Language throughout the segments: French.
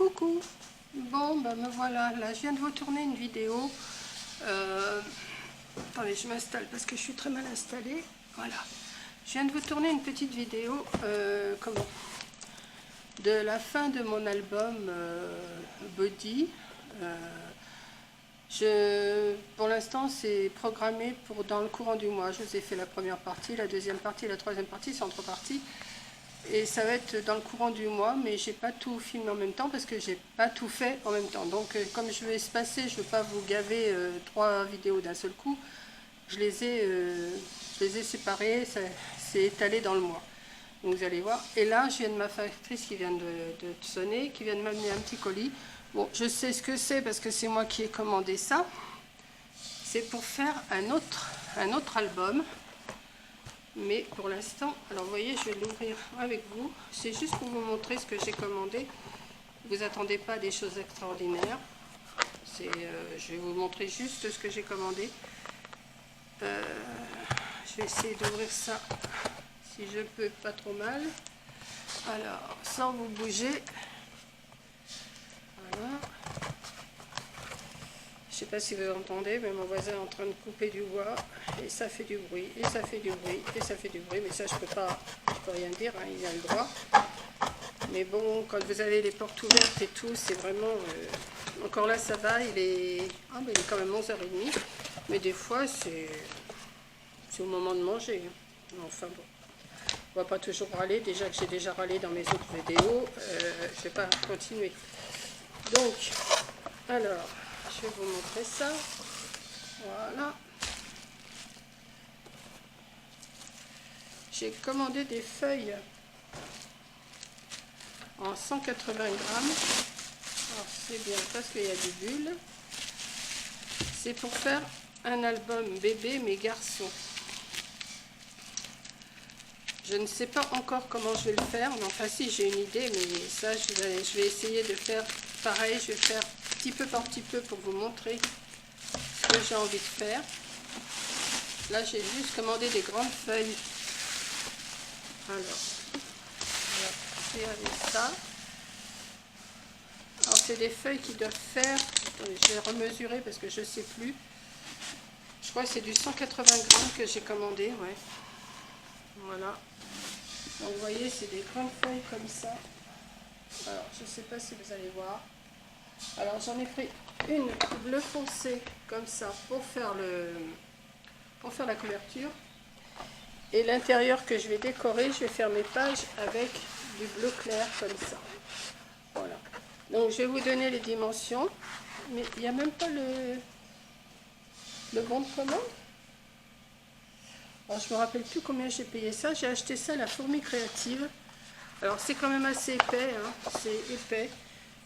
Coucou. Bon, ben me voilà. Là, je viens de vous tourner une vidéo. Attendez, je m'installe parce que je suis très mal installée. Voilà. Je viens de vous tourner une petite vidéo de la fin de mon album Body. Pour l'instant, c'est programmé pour dans le courant du mois. Je vous ai fait la première partie, la deuxième partie, la troisième partie, c'est entre parties. Et ça va être dans le courant du mois, mais j'ai pas tout filmé en même temps parce que j'ai pas tout fait en même temps. Donc comme je vais espacer, je veux pas vous gaver 3 vidéos d'un seul coup. Je les ai séparées, c'est étalé dans le mois. Donc vous allez voir. Et là, je viens de ma factrice qui vient de sonner, qui vient de m'amener un petit colis. Bon, je sais ce que c'est parce que c'est moi qui ai commandé ça. C'est pour faire un autre album. Mais pour l'instant, alors vous voyez, je vais l'ouvrir avec vous. C'est juste pour vous montrer ce que j'ai commandé. Vous attendez pas des choses extraordinaires. Je vais vous montrer juste ce que j'ai commandé. Je vais essayer d'ouvrir ça si je peux, pas trop mal. Alors, sans vous bouger. Voilà. Je ne sais pas si vous entendez, mais mon voisin est en train de couper du bois et ça fait du bruit, et ça fait du bruit, et ça fait du bruit, mais ça je peux rien dire, hein, il a le droit. Mais bon, quand vous avez les portes ouvertes et tout, c'est vraiment... encore là ça va, il est quand même 11h30, mais des fois c'est au moment de manger. Hein. Enfin bon, on va pas toujours râler, déjà que j'ai déjà râlé dans mes autres vidéos, je vais pas continuer. Donc, alors... je vais vous montrer ça. Voilà. J'ai commandé des feuilles en 180 grammes. Alors c'est bien parce qu'il y a du bulle. C'est pour faire un album bébé mais garçon. Je ne sais pas encore comment je vais le faire. Mais enfin si, j'ai une idée, mais ça je vais essayer de faire pareil. Je vais faire petit peu par petit peu pour vous montrer ce que j'ai envie de faire. Là j'ai juste commandé des grandes feuilles. Alors on va faire avec ça. Alors c'est des feuilles qui doivent faire, attendez, je vais remesurer parce que je sais plus. Je crois que c'est du 180 grammes que j'ai commandé, ouais. Voilà. Donc vous voyez, c'est des grandes feuilles comme ça. Alors je sais pas si vous allez voir. Alors j'en ai pris une bleu foncé comme ça pour faire la couverture. Et l'intérieur que je vais décorer, je vais faire mes pages avec du bleu clair comme ça. Voilà. Donc je vais vous donner les dimensions. Mais il n'y a même pas le bon de commande. Alors je me rappelle plus combien j'ai payé ça. J'ai acheté ça à la Fourmi Créative. Alors c'est quand même assez épais, hein. C'est épais.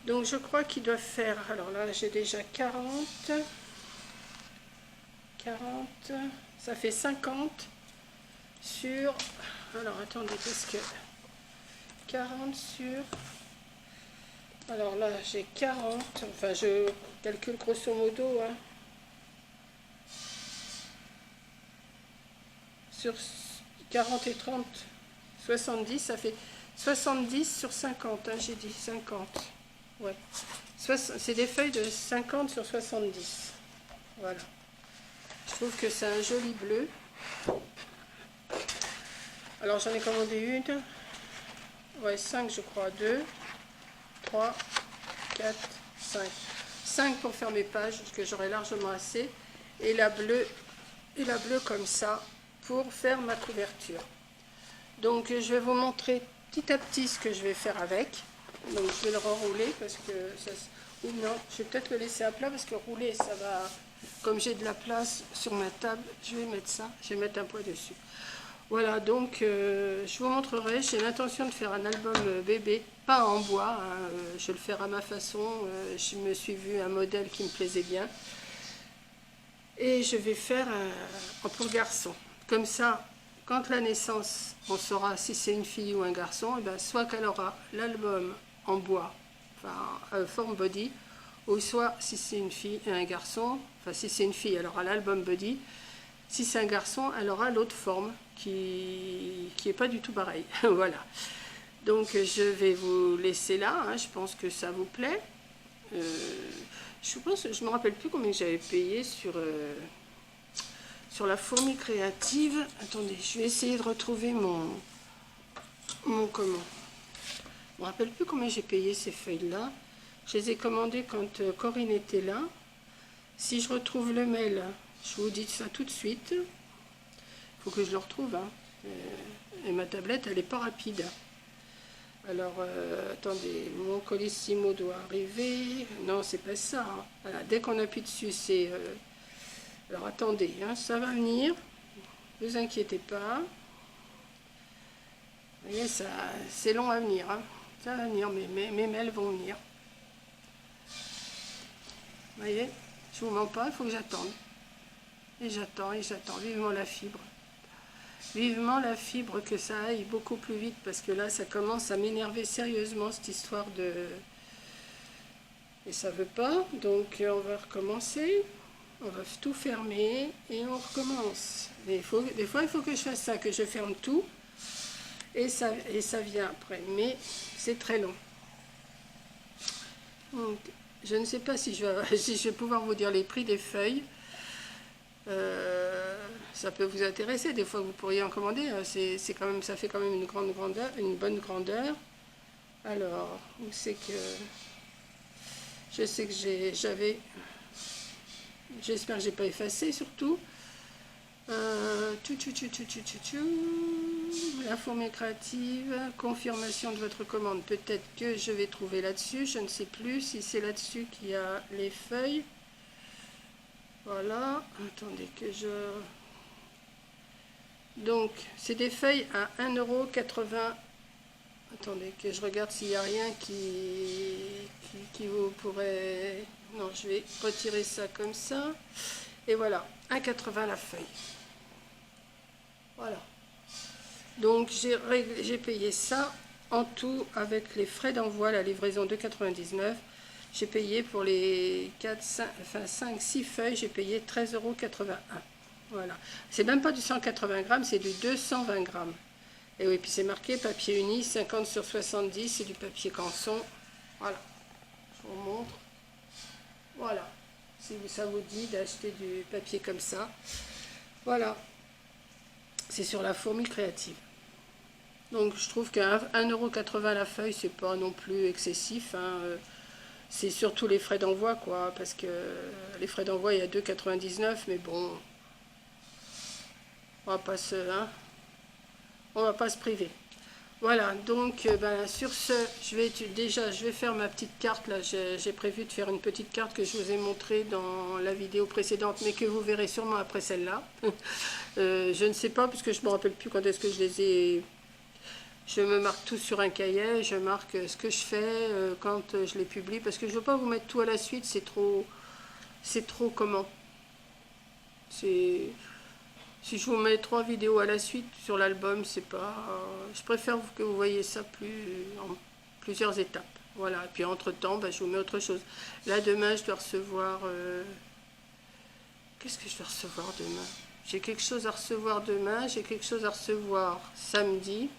Donc je crois qu'ils doivent faire, alors là j'ai déjà 40, ça fait 50 sur, alors attendez parce que 40 sur, alors là j'ai 40, enfin je calcule grosso modo, hein, sur 40 et 30, 70, ça fait 70 sur 50, hein, j'ai dit 50. Ouais, c'est des feuilles de 50 sur 70. Voilà. Je trouve que c'est un joli bleu. Alors j'en ai commandé une. Ouais, 5 je crois. 2, 3, 4, 5. 5 pour faire mes pages, que j'aurai largement assez. Et la bleue comme ça pour faire ma couverture. Donc je vais vous montrer petit à petit ce que je vais faire avec. Donc je vais le rerouler parce que ou non, je vais peut-être le laisser à plat parce que rouler ça va, comme j'ai de la place sur ma table, je vais mettre ça, je vais mettre un poids dessus. Voilà, donc je vous montrerai, j'ai l'intention de faire un album bébé, pas en bois, hein, je vais le faire à ma façon, je me suis vu un modèle qui me plaisait bien. Et je vais faire pour garçon, comme ça. Quand la naissance, on saura si c'est une fille ou un garçon, et bien soit qu'elle aura l'album en bois, enfin forme body, ou soit si c'est une fille et un garçon, enfin si c'est une fille, elle aura l'album body, si c'est un garçon, elle aura l'autre forme qui est pas du tout pareil. Voilà. Donc je vais vous laisser là, hein, je pense que ça vous plaît. Je me rappelle plus combien j'avais payé sur la fourmi créative. Attendez, je vais essayer de retrouver mon comment. Je me rappelle plus combien j'ai payé ces feuilles-là. Je les ai commandées quand Corinne était là. Si je retrouve le mail, je vous dis ça tout de suite. Il faut que je le retrouve. Hein. Et ma tablette, elle n'est pas rapide. Alors, attendez, mon Colissimo doit arriver. Non, c'est pas ça. Hein. Voilà, dès qu'on appuie dessus, c'est... Alors, attendez, hein, ça va venir. Ne vous inquiétez pas. Vous voyez, c'est long à venir. Hein. Ça va venir, mes mails vont venir. Vous voyez, je vous mens pas, il faut que j'attende. Et j'attends, vivement la fibre. Vivement la fibre, que ça aille beaucoup plus vite, parce que là, ça commence à m'énerver sérieusement, cette histoire de... Et ça veut pas, donc on va recommencer. On va tout fermer et on recommence. Mais des fois, il faut que je fasse ça, que je ferme tout. Et ça vient après. Mais c'est très long. Donc, je ne sais pas si je vais pouvoir vous dire les prix des feuilles. Ça peut vous intéresser. Des fois, vous pourriez en commander. C'est quand même, ça fait quand même une bonne grandeur. Alors, où c'est que... Je sais que j'avais... J'espère que j'ai pas effacé surtout. La fourmi créative, confirmation de votre commande. Peut-être que je vais trouver là-dessus. Je ne sais plus si c'est là-dessus qu'il y a les feuilles. Voilà. Attendez que je... Donc, c'est des feuilles à 1,80 €. Attendez que je regarde s'il n'y a rien qui vous pourrait... Non, je vais retirer ça comme ça. Et voilà, 1,80 € la feuille. Voilà. Donc, j'ai payé ça en tout avec les frais d'envoi, la livraison de 99. J'ai payé pour les 5, 6 feuilles, j'ai payé 13,81 €. Voilà. C'est même pas du 180 grammes, c'est du 220 grammes. Et oui, puis c'est marqué papier uni, 50 sur 70, c'est du papier canson. Voilà. Je vous montre. Voilà. Si ça vous dit d'acheter du papier comme ça. Voilà. C'est sur la fourmi créative. Donc je trouve qu'à 1,80 € la feuille, c'est pas non plus excessif. Hein. C'est surtout les frais d'envoi, quoi. Parce que les frais d'envoi, il y a 2,99 €, mais bon. On va pas on va pas se priver. Voilà, donc sur ce, je vais faire ma petite carte. Là, j'ai prévu de faire une petite carte que je vous ai montrée dans la vidéo précédente, mais que vous verrez sûrement après celle-là. Je ne sais pas, puisque je ne me rappelle plus quand est-ce que je les ai... Je me marque tout sur un cahier, je marque ce que je fais quand je les publie, parce que je ne veux pas vous mettre tout à la suite, c'est trop comment? Si je vous mets 3 vidéos à la suite sur l'album, c'est pas... je préfère que vous voyez ça en plusieurs étapes. Voilà, et puis entre-temps, je vous mets autre chose. Là, demain, je dois recevoir... Qu'est-ce que je dois recevoir demain? J'ai quelque chose à recevoir demain, j'ai quelque chose à recevoir samedi.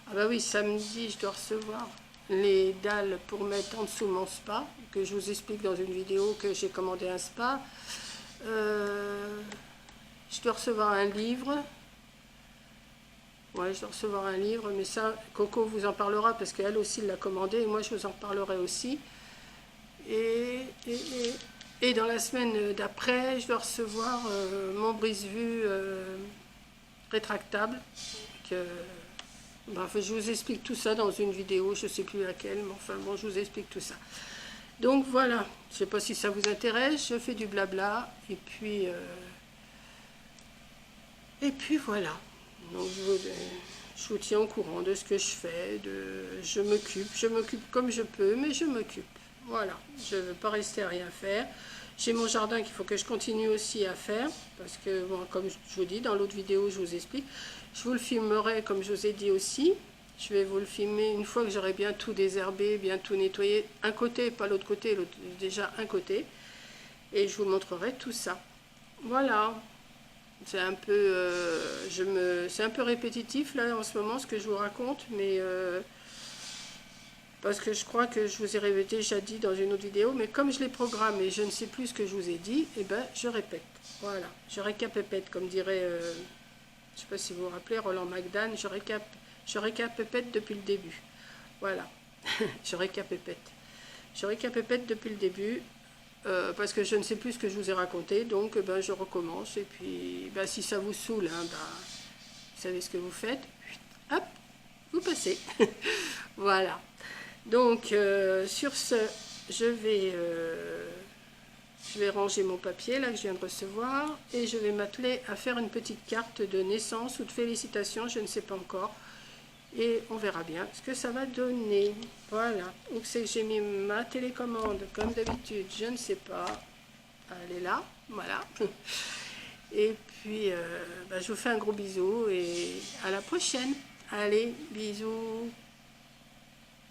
Ah bah oui, samedi, je dois recevoir les dalles pour mettre en dessous mon spa, que je vous explique dans une vidéo que j'ai commandé un spa. Je dois recevoir un livre. Ouais, je dois recevoir un livre, mais ça, Coco vous en parlera parce qu'elle aussi l'a commandé et moi je vous en reparlerai aussi. Et dans la semaine d'après, je dois recevoir mon brise-vue rétractable. Bref, je vous explique tout ça dans une vidéo, je ne sais plus laquelle, mais enfin bon, je vous explique tout ça. Donc voilà, je ne sais pas si ça vous intéresse, je fais du blabla, et puis voilà. Donc je vous tiens au courant de ce que je fais, je m'occupe comme je peux, mais je m'occupe. Voilà, je ne veux pas rester à rien faire. J'ai mon jardin qu'il faut que je continue aussi à faire, parce que, bon, comme je vous dis, dans l'autre vidéo, je vous explique. Je vous le filmerai, comme je vous ai dit aussi. Je vais vous le filmer une fois que j'aurai bien tout désherbé, bien tout nettoyé. Un côté, pas l'autre côté, déjà un côté. Et je vous montrerai tout ça. Voilà. C'est un peu, c'est un peu répétitif là en ce moment ce que je vous raconte, mais parce que je crois que je vous ai déjà dit dans une autre vidéo, mais comme je les programme et je ne sais plus ce que je vous ai dit, et ben je répète. Voilà, je récapépète, comme dirait, je ne sais pas si vous vous rappelez, Roland McDan, je récapépète depuis le début. Voilà, je récapépète. Je récapépète depuis le début, parce que je ne sais plus ce que je vous ai raconté, donc ben, je recommence, et puis ben, si ça vous saoule, hein, ben, vous savez ce que vous faites, hop, vous passez. Voilà. Donc, sur ce, je vais ranger mon papier là que je viens de recevoir et je vais m'atteler à faire une petite carte de naissance ou de félicitations, je ne sais pas encore. Et on verra bien ce que ça va donner. Voilà. Donc, c'est que j'ai mis ma télécommande comme d'habitude, je ne sais pas. Elle est là, voilà. Et puis, bah, je vous fais un gros bisou et à la prochaine. Allez, bisous.